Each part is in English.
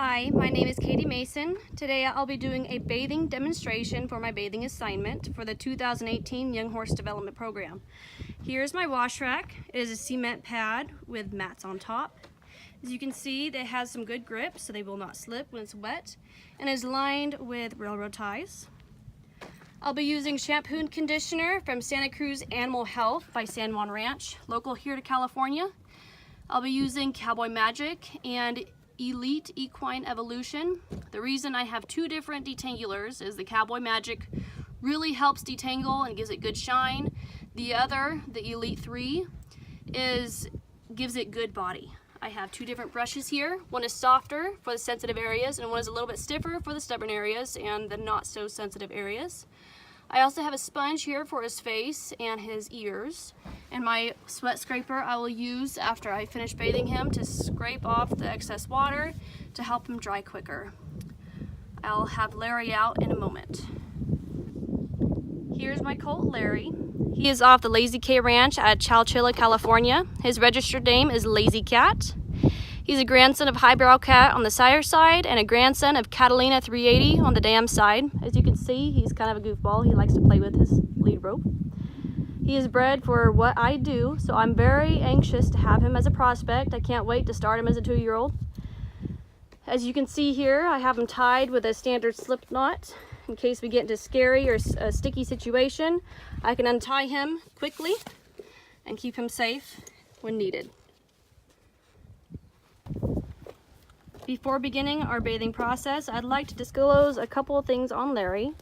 Hi, my name is Katie Mason. Today I'll be doing a bathing demonstration for my bathing assignment for the 2018 Young Horse Development Program. Here's my wash rack. It is a cement pad with mats on top. As you can see, it has some good grip so they will not slip when it's wet, and is lined with railroad ties. I'll be using shampoo and conditioner from Santa Cruz Animal Health by San Juan Ranch, local here to California. I'll be using Cowboy Magic and Elite Equine Evolution. The reason I have two different detangulars is the Cowboy Magic really helps detangle and gives it good shine. The other, the Elite 3, gives it good body. I have two different brushes here. One is softer for the sensitive areas, and one is a little bit stiffer for the stubborn areas and the not so sensitive areas. I also have a sponge here for his face and his ears, and my sweat scraper I will use after I finish bathing him to scrape off the excess water to help him dry quicker. I'll have Larry out in a moment. Here's my colt Larry. He is off the LazyKat ranch at Chowchilla, California. His registered name is LazyKat. He's a grandson of Highbrow Cat on the sire side and a grandson of Catalina 380 on the dam side. As you can see, he's kind of a goofball. He likes to play with his lead rope. He is bred for what I do, so I'm very anxious to have him as a prospect. I can't wait to start him as a 2-year-old. As you can see here, I have him tied with a standard slip knot. In case we get into a scary or a sticky situation, I can untie him quickly and keep him safe when needed. Before beginning our bathing process, I'd like to disclose a couple of things on Larry.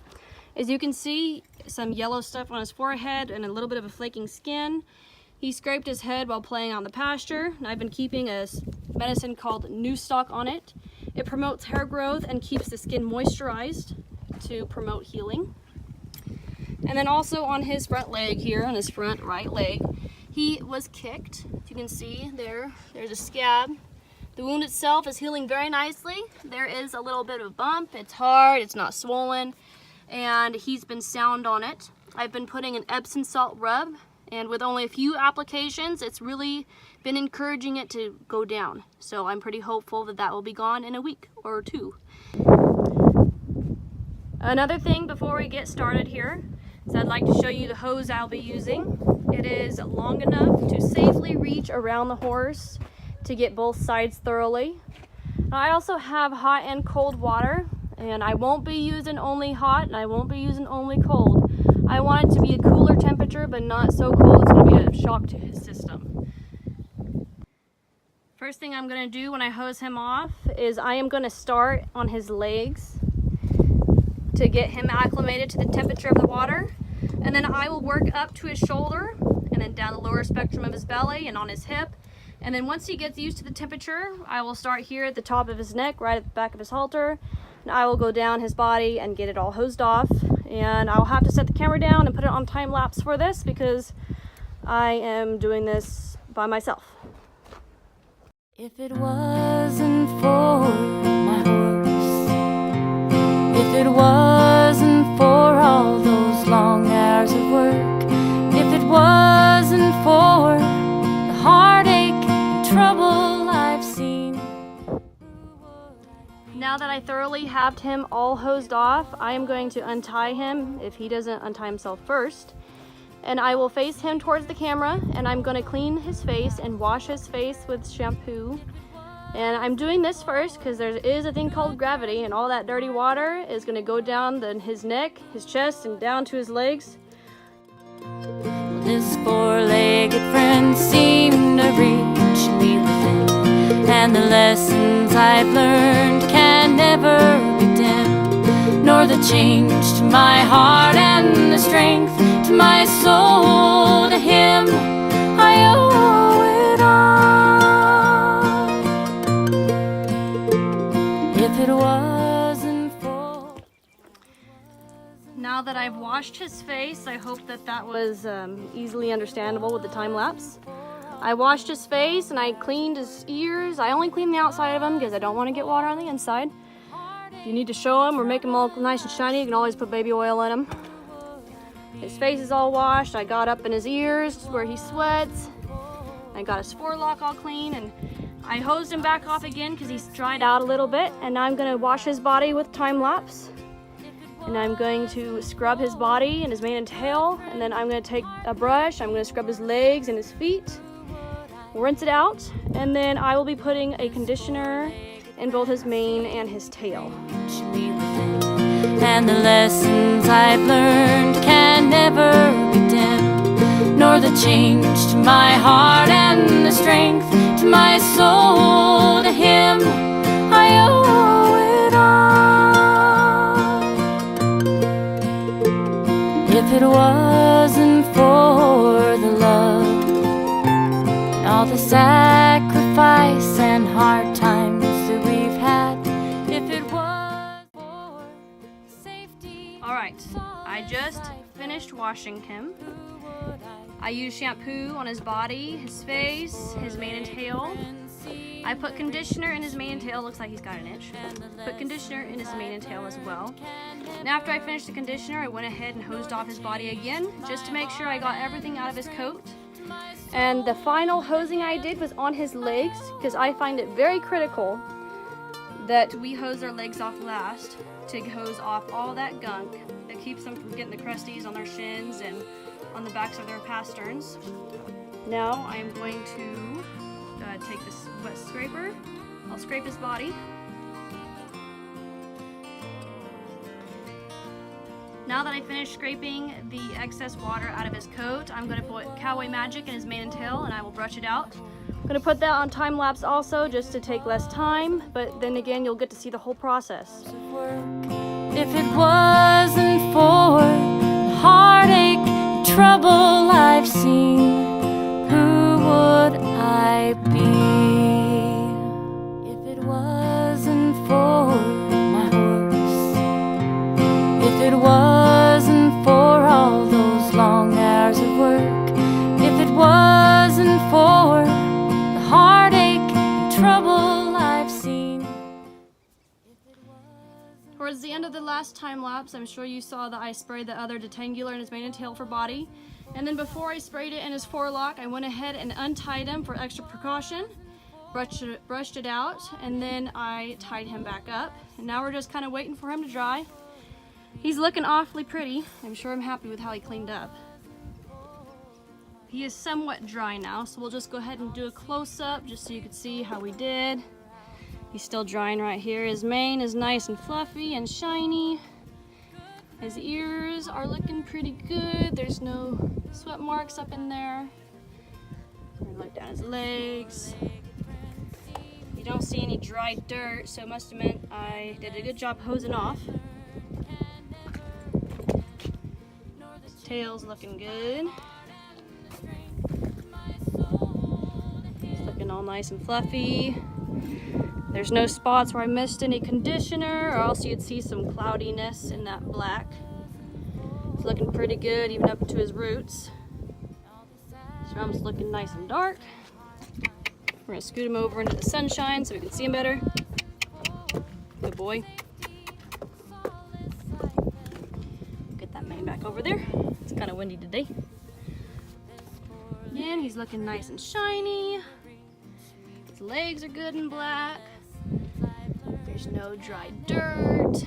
As you can see, some yellow stuff on his forehead and a little bit of a flaking skin. He scraped his head while playing on the pasture, and I've been keeping a medicine called New Stock on it. It promotes hair growth and keeps the skin moisturized to promote healing. And then also on his front leg here, on his front right leg, he was kicked. As you can see there's a scab. The wound itself is healing very nicely. There is a little bit of a bump. It's hard, it's not swollen, and he's been sound on it. I've been putting an Epsom salt rub, and with only a few applications, it's really been encouraging it to go down. So I'm pretty hopeful that that will be gone in a week or two. Another thing before we get started here is I'd like to show you the hose I'll be using. It is long enough to safely reach around the horse to get both sides thoroughly. I also have hot and cold water, and I won't be using only hot and I won't be using only cold. I want it to be a cooler temperature, but not so cold it's going to be a shock to his system. First thing I'm going to do when I hose him off is I am going to start on his legs to get him acclimated to the temperature of the water, and then I will work up to his shoulder and then down the lower spectrum of his belly and on his hip. And then once he gets used to the temperature, I will start here at the top of his neck, right at the back of his halter, and I will go down his body and get it all hosed off. And I'll have to set the camera down and put it on time lapse for this because I am doing this by myself. If it wasn't for my horse, if it wasn't for all those long hours of work, if it wasn't for the heartache and trouble I've seen. Now that I thoroughly have him all hosed off, I am going to untie him if he doesn't untie himself first. And I will face him towards the camera, and I'm going to clean his face and wash his face with shampoo. And I'm doing this first because there is a thing called gravity, and all that dirty water is going to go down his neck, his chest, and down to his legs. This four-legged friend seemed to reach me within, and the lessons I've learned can never be dimmed, nor the change to my heart and the strength to my soul. To him I owe it all. If it wasn't for... Now that I've washed his face, I hope that was easily understandable with the time lapse. I washed his face and I cleaned his ears. I only cleaned the outside of them because I don't want to get water on the inside. If you need to show him or make him all nice and shiny, you can always put baby oil in him. His face is all washed. I got up in his ears where he sweats. I got his forelock all clean, and I hosed him back off again because he's dried out a little bit, and now I'm going to wash his body with time lapse. And I'm going to scrub his body and his mane and tail, and then I'm going to take a brush, I'm going to scrub his legs and his feet, rinse it out, and then I will be putting a conditioner in both his mane and his tail. And the lessons I've learned can never be dimmed, nor the change to my heart and the strength to my soul. To him I owe it all. If it wasn't for the love and all the sacrifice and hard times that we've had, if it was for safety. Alright, I just finished washing him. I used shampoo on his body, his face, his mane and tail. I put conditioner in his mane and tail. Looks like he's got an itch. Put conditioner in his mane and tail as well. And after I finished the conditioner, I went ahead and hosed off his body again, just to make sure I got everything out of his coat. And the final hosing I did was on his legs, because I find it very critical that we hose their legs off last to hose off all that gunk that keeps them from getting the crusties on their shins and on the backs of their pasterns. Now I am going to take this wet scraper. I'll scrape his body. Now that I finished scraping the excess water out of his coat, I'm going to put Cowboy Magic in his mane and tail, and I will brush it out. I'm going to put that on time lapse also, just to take less time, but then again you'll get to see the whole process. If it wasn't for the heartache, trouble I've seen, who would I be? If it wasn't for my horse, if it wasn't for all those long hours of work, if it wasn't for the heartache and trouble I've seen. Towards the end of the last time lapse, I'm sure you saw that I sprayed the other detangular in his mane and tail for body. And then before I sprayed it in his forelock, I went ahead and untied him for extra precaution, brushed it out, and then I tied him back up. And now we're just kind of waiting for him to dry. He's looking awfully pretty. I'm sure I'm happy with how he cleaned up. He is somewhat dry now, so we'll just go ahead and do a close-up just so you can see how we did. He's still drying right here. His mane is nice and fluffy and shiny. His ears are looking pretty good. There's no sweat marks up in there. Look down his legs. You don't see any dry dirt, so it must have meant I did a good job hosing off. His tail's looking good. He's looking all nice and fluffy. There's no spots where I missed any conditioner, or else you'd see some cloudiness in that black. It's looking pretty good, even up to his roots. His rum's looking nice and dark. We're gonna scoot him over into the sunshine so we can see him better. Good boy. Get that mane back over there. It's kind of windy today. Again, he's looking nice and shiny. His legs are good and black. There's no dry dirt.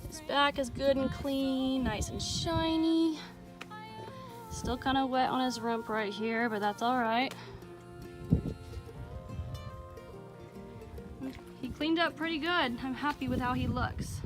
His back is good and clean, nice and shiny. Still kind of wet on his rump right here, but that's all right. He cleaned up pretty good. I'm happy with how he looks.